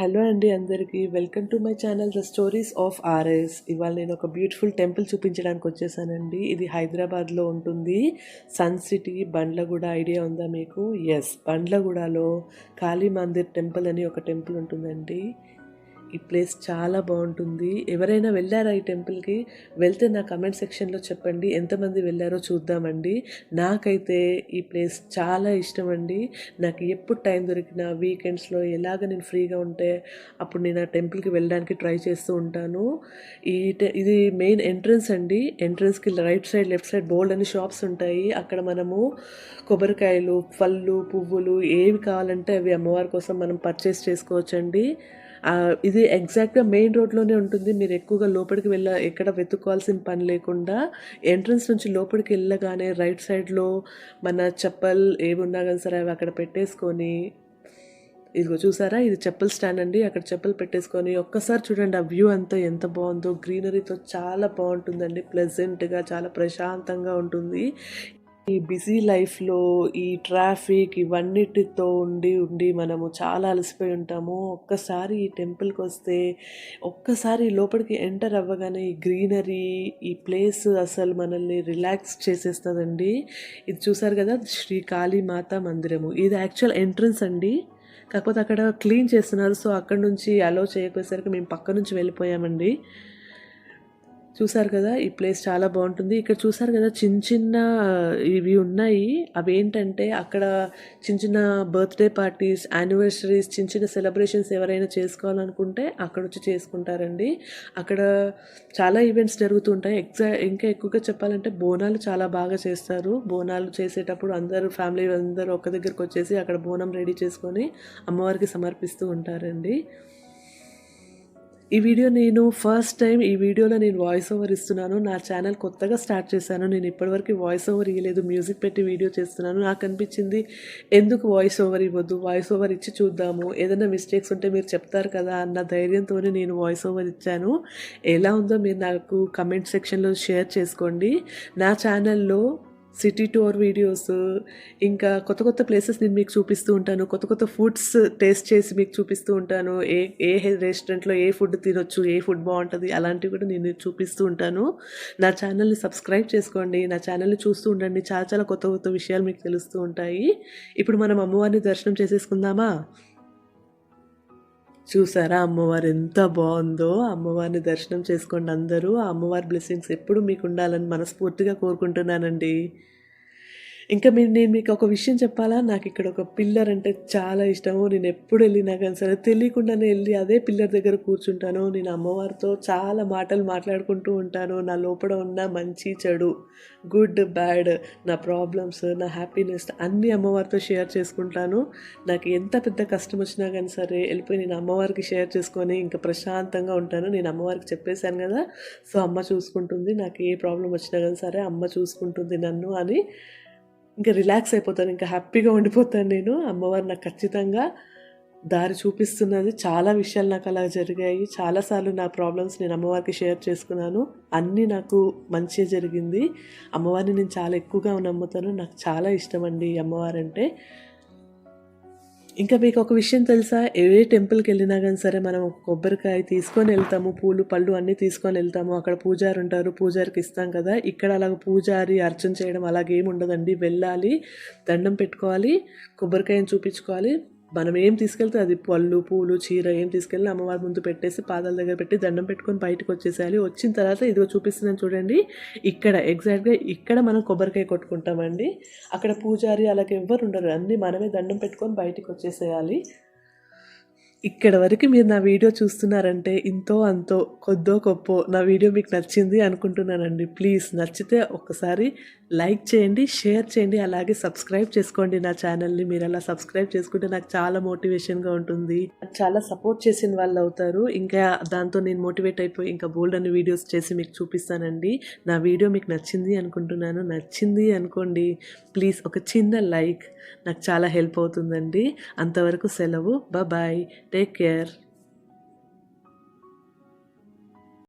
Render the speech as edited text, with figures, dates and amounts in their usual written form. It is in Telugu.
హలో అండి అందరికీ welcome to my channel the stories of RS. ఇవాళ నేను ఒక బ్యూటిఫుల్ టెంపుల్ చూపించడానికి వచ్చేసానండి. ఇది హైదరాబాద్లో ఉంటుంది. సన్ సిటీ బండ్లగూడ ఐడియా ఉందా మీకు? ఎస్, బండ్లగూడలో కాళీ మందిర్ టెంపుల్ అని ఒక టెంపుల్ ఉంటుందండి. ఈ ప్లేస్ చాలా బాగుంటుంది. ఎవరైనా వెళ్ళారా ఈ టెంపుల్కి? వెళ్తే నా కమెంట్ సెక్షన్లో చెప్పండి, ఎంతమంది వెళ్ళారో చూద్దామండి. నాకైతే ఈ ప్లేస్ చాలా ఇష్టం అండి. నాకు ఎప్పుడు టైం దొరికినా వీకెండ్స్లో ఎలాగ నేను ఫ్రీగా ఉంటే అప్పుడు నేను ఆ టెంపుల్కి వెళ్ళడానికి ట్రై చేస్తూ ఉంటాను. ఇది మెయిన్ ఎంట్రన్స్ అండి. ఎంట్రన్స్కి రైట్ సైడ్ లెఫ్ట్ సైడ్ బోల్డ్ అని షాప్స్ ఉంటాయి. అక్కడ మనము కొబ్బరికాయలు, పళ్ళు, పువ్వులు ఏవి కావాలంటే అవి అమ్మవారి కోసం మనం పర్చేస్ చేసుకోవచ్చండి. ఇది ఎగ్జాక్ట్గా మెయిన్ రోడ్లోనే ఉంటుంది. మీరు ఎక్కువగా లోపలికి ఎక్కడ వెతుక్కోవాల్సిన పని లేకుండా ఎంట్రన్స్ నుంచి లోపలికి వెళ్ళగానే రైట్ సైడ్లో మన చెప్పల్ ఏమి ఉన్నా కానీ సరే అవి అక్కడ పెట్టేసుకొని, ఇదిగో చూసారా, ఇది చెప్పల్ స్టాండ్ అండి. అక్కడ చెప్పలు పెట్టేసుకొని ఒక్కసారి చూడండి ఆ వ్యూ అంతా ఎంత బాగుందో. గ్రీనరీతో చాలా బాగుంటుందండి. ప్లెజెంట్గా చాలా ప్రశాంతంగా ఉంటుంది. ఈ బిజీ లైఫ్లో ఈ ట్రాఫిక్ ఇవన్నిటితో ఉండి మనము చాలా అలసిపోయి ఉంటాము. ఒక్కసారి ఈ టెంపుల్కి వస్తే, ఒక్కసారి లోపలికి ఎంటర్ అవ్వగానే ఈ గ్రీనరీ, ఈ ప్లేస్ అసలు మనల్ని రిలాక్స్ చేసేస్తుందండి. ఇది చూసారు కదా, శ్రీ కాళీ మాతా మందిరము. ఇది యాక్చువల్ ఎంట్రన్స్ అండి. కాకపోతే అక్కడ క్లీన్ చేస్తున్నారు, సో అక్కడ నుంచి అలో చేయకపోయేసరికి మేము పక్క నుంచి వెళ్ళిపోయామండి. చూసారు కదా, ఈ ప్లేస్ చాలా బాగుంటుంది. ఇక్కడ చూసారు కదా చిన్న చిన్న ఇవి ఉన్నాయి. అవి ఏంటంటే అక్కడ చిన్న చిన్న బర్త్డే పార్టీస్, యానివర్సరీస్, చిన్న చిన్న సెలబ్రేషన్స్ ఎవరైనా చేసుకోవాలనుకుంటే అక్కడ వచ్చి చేసుకుంటారండి. అక్కడ చాలా ఈవెంట్స్ జరుగుతూ ఉంటాయి. ఇంకా ఎక్కువగా చెప్పాలంటే బోనాలు చాలా బాగా చేస్తారు. బోనాలు చేసేటప్పుడు అందరూ ఫ్యామిలీ అందరూ ఒక దగ్గరికి వచ్చేసి అక్కడ బోనం రెడీ చేసుకొని అమ్మవారికి సమర్పిస్తూ ఉంటారండి. ఈ వీడియో నేను ఫస్ట్ టైం ఈ వీడియోలో నేను వాయిస్ ఓవర్ ఇస్తున్నాను. నా ఛానల్ కొత్తగా స్టార్ట్ చేశాను. నేను ఇప్పటివరకు వాయిస్ ఓవర్ ఇవ్వలేదు, మ్యూజిక్ పెట్టి వీడియో చేస్తున్నాను. నాకు అనిపించింది ఎందుకు వాయిస్ ఓవర్ ఇవ్వద్దు, వాయిస్ ఓవర్ ఇచ్చి చూద్దాము, ఏదైనా మిస్టేక్స్ ఉంటే మీరు చెప్తారు కదా అన్న ధైర్యంతోనే నేను వాయిస్ ఓవర్ ఇచ్చాను. ఎలా ఉందో మీరు నాకు కమెంట్ సెక్షన్లో షేర్ చేసుకోండి. నా ఛానల్లో సిటీ టూర్ వీడియోస్, ఇంకా కొత్త కొత్త ప్లేసెస్ నేను మీకు చూపిస్తూ ఉంటాను. కొత్త కొత్త ఫుడ్స్ టేస్ట్ చేసి మీకు చూపిస్తూ ఉంటాను. ఏ రెస్టారెంట్లో ఏ ఫుడ్ తినొచ్చు, ఏ ఫుడ్ బాగుంటుంది, అలాంటివి కూడా నేను చూపిస్తూ ఉంటాను. నా ఛానల్ని సబ్స్క్రైబ్ చేసుకోండి. నా ఛానల్ని చూస్తూ ఉండండి. చాలా చాలా కొత్త కొత్త విషయాలు మీకు తెలుస్తూ ఉంటాయి. ఇప్పుడు మనం అమ్మవారిని దర్శనం చేసేసుకుందామా? చూసారా అమ్మవారు ఎంత బాగుందో? అమ్మవారిని దర్శనం చేసుకోండి అందరూ. ఆ అమ్మవారి బ్లెస్సింగ్స్ ఎప్పుడు మీకు ఉండాలని మనస్ఫూర్తిగా కోరుకుంటున్నానండి. ఇంకా నేను మీకు ఒక విషయం చెప్పాలా, నాకు ఇక్కడ ఒక పిల్లర్ అంటే చాలా ఇష్టము. నేను ఎప్పుడు వెళ్ళినా కానీ సరే తెలియకుండానే వెళ్ళి అదే పిల్లర్ దగ్గర కూర్చుంటాను. నేను అమ్మవారితో చాలా మాటలు మాట్లాడుకుంటూ ఉంటాను. నా లోపల ఉన్న మంచి చెడు, గుడ్ బ్యాడ్, నా ప్రాబ్లమ్స్, నా హ్యాపీనెస్ అన్నీ అమ్మవారితో షేర్ చేసుకుంటాను. నాకు ఎంత పెద్ద కష్టం వచ్చినా కానీ సరే వెళ్ళిపోయి నేను అమ్మవారికి షేర్ చేసుకొని ఇంకా ప్రశాంతంగా ఉంటాను. నేను అమ్మవారికి చెప్పేశాను కదా, సో అమ్మ చూసుకుంటుంది, నాకు ఏ ప్రాబ్లం వచ్చినా కానీ సరే అమ్మ చూసుకుంటుంది నన్ను అని ఇంకా రిలాక్స్ అయిపోతాను. ఇంకా హ్యాపీగా ఉండిపోతాను నేను. అమ్మవారు నాకు ఖచ్చితంగా దారి చూపిస్తున్నది. చాలా విషయాలు నాకు అలా జరిగాయి. చాలాసార్లు నా ప్రాబ్లమ్స్ నేను అమ్మవారికి షేర్ చేసుకున్నాను. అన్నీ నాకు మంచిగా జరిగింది. అమ్మవారిని నేను చాలా ఎక్కువగా నమ్ముతాను. నాకు చాలా ఇష్టం అండి అమ్మవారంటే. ఇంకా మీకు ఒక విషయం తెలుసా, ఏ టెంపుల్కి వెళ్ళినా కానీ సరే మనం కొబ్బరికాయ తీసుకొని వెళ్తాము, పూలు పళ్ళు అన్నీ తీసుకొని వెళ్తాము. అక్కడ పూజారి ఉంటారు, పూజారికి ఇస్తాం కదా. ఇక్కడ అలాగ పూజారి అర్చన చేయడం అలాగేమి ఉండదండి. వెళ్ళాలి, దండం పెట్టుకోవాలి, కొబ్బరికాయని చూపించుకోవాలి. మనం ఏం తీసుకెళ్తే అది పళ్ళు, పూలు, చీర ఏం తీసుకెళ్ళి అమ్మవారి ముందు పెట్టేసి పాదాల దగ్గర పెట్టి దండం పెట్టుకొని బయటకు వచ్చేసేయాలి. వచ్చిన తర్వాత ఇదిగో చూపిస్తున్నాను చూడండి, ఇక్కడ ఎగ్జాక్ట్గా ఇక్కడ మనం కొబ్బరికాయ కొట్టుకుంటామండి. అక్కడ పూజారి అలాగే ఎవ్వరు ఉండరు, అన్నీ మనమే దండం పెట్టుకొని బయటకు వచ్చేసేయాలి. ఇక్కడ వరకు మీరు నా వీడియో చూస్తున్నారంటే ఇంతో అంతో కొద్దో గొప్పో నా వీడియో మీకు నచ్చింది అనుకుంటున్నానండి. ప్లీజ్ నచ్చితే ఒక్కసారి లైక్ చేయండి, షేర్ చేయండి, అలాగే సబ్స్క్రైబ్ చేసుకోండి నా ఛానల్ని. మీరు అలా సబ్స్క్రైబ్ చేసుకుంటే నాకు చాలా మోటివేషన్గా ఉంటుంది, చాలా సపోర్ట్ చేసిన వాళ్ళు అవుతారు. ఇంకా దాంతో నేను మోటివేట్ అయిపోయి ఇంకా బోల్డ్ అని వీడియోస్ చేసి మీకు చూపిస్తానండి. నా వీడియో మీకు నచ్చింది అనుకుంటున్నాను. నచ్చింది అనుకోండి, ప్లీజ్ ఒక చిన్న లైక్ నాకు చాలా హెల్ప్ అవుతుందండి. అంతవరకు సెలవు. Bye, take care.